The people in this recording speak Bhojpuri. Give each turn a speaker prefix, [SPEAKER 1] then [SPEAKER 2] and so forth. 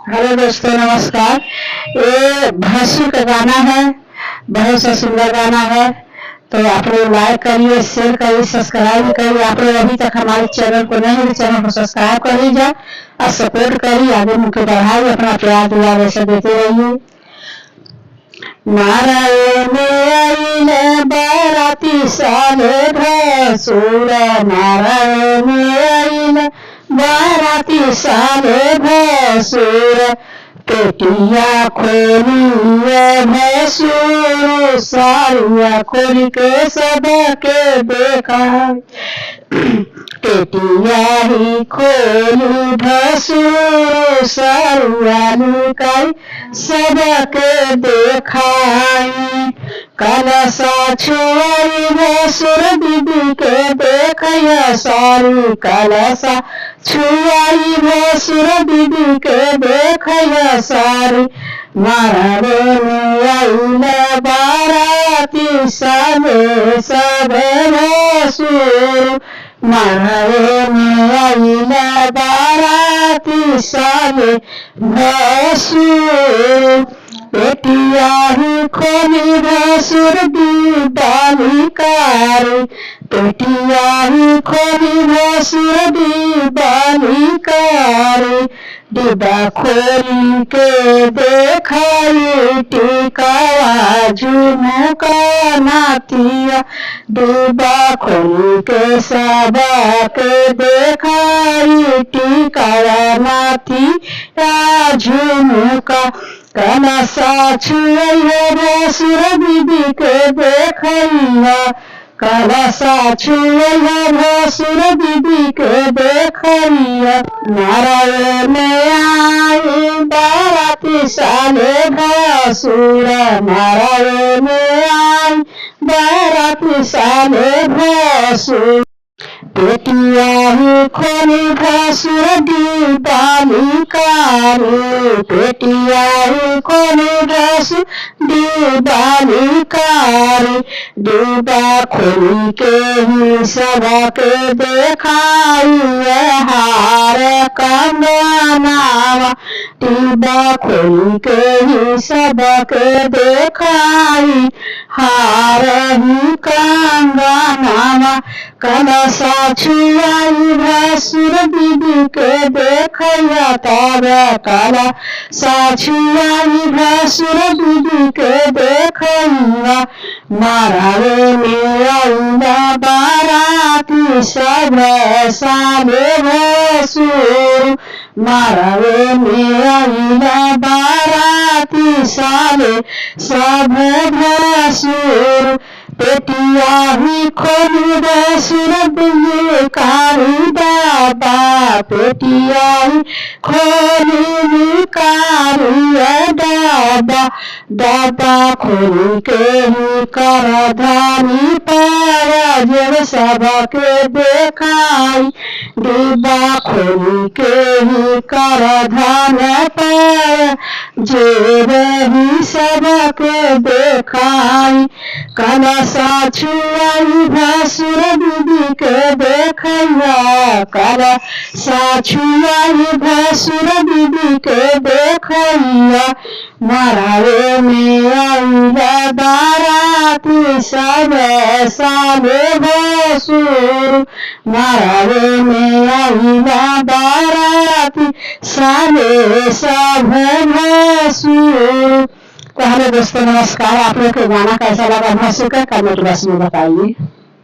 [SPEAKER 1] हेलो दोस्तों, नमस्कार। ये भैंसू का गाना है, बहुत सा सुंदर गाना है। तो आप लोग लाइक करिए, शेयर करिए, सब्सक्राइब करिए। आप लोग अभी तक हमारे चैनल को नहीं, चैनल को सब्सक्राइब कर लीजिए और सपोर्ट करिए, आगे मुझे बढ़ाइए, अपना प्यार दुआ वैसे देते रहिए। नारायण आइल बाराती साले भैंसूर, नारायण आइल बाराती साले भैंसूर, पेटिया खोलिए भैंसूर, साड़िया खोल के सबके देखा। पेटिया ही खोली भैंसूर, साड़िया लुकाई सबके देखाई। कलशा छुआई भैंसूर दीदी के देखैया सारी, कलशा छुआई भैंसूर दीदी के देखैया सारी। मारे में आइल बाराती साले सब भैंसूर, मारे में आइल बाराती साले भैंसूर। पेटिया ही खोली भैंसूर दीवानी कारी, पेटिया ही खोली भैंसूर दीवानी कारी। डिब्बा खोली के देखाई टिकावा झुमका नाथिया, डिब्बा खोली के सबा के देखाई टिकावा नाथिया झुमका। कलशा छुआइया भैंसूर दीदी के देखैया, कलशा छुआइया भैंसूर दीदी के देखैया। नारायण आई बाराती साले भैंसूर, नारायण आई बाराती साले भैंसूर। पेटिया ही खोली भैंसूर दीवानी कारी, पेटिया ही खोली भैंसूर दीवानी कारी। डिब्बा खोली के ही सबके देखाई हार कंगनावा, डिब्बा खोली के ही सबके देखाई हार ही कंगनावा। कलशा छुआई भैंसूर दीदी के देखैया तब, कलशा छुआई भैंसूर दीदी के देखैया। मारे में आइल बाराती सब साले भैंसूर, मारे में आइल बाराती साले सब भैंसूर। पेटिया ही खोली भैंसूर दिए कारी दादा, पेटिया ही खोली कारी दादा। दादा खोली के ही कर धानी पर जब सबके देखाई, डिब्बा खोली के ही कर धान पर जेब ही सबके देखाई। कलशा छुआई भैंसूर दीदी के देखैया, कलशा छुआई भैंसूर दीदी के देखैया। मारे में आइल बाराती सब साले भैंसूर, मारे में आइल बाराती साले सब भैंसूर। तो हेलो दोस्तों, नमस्कार। आप लोग को गाना कैसा लगा भैंसू का कमेंट बॉक्स में बताइए।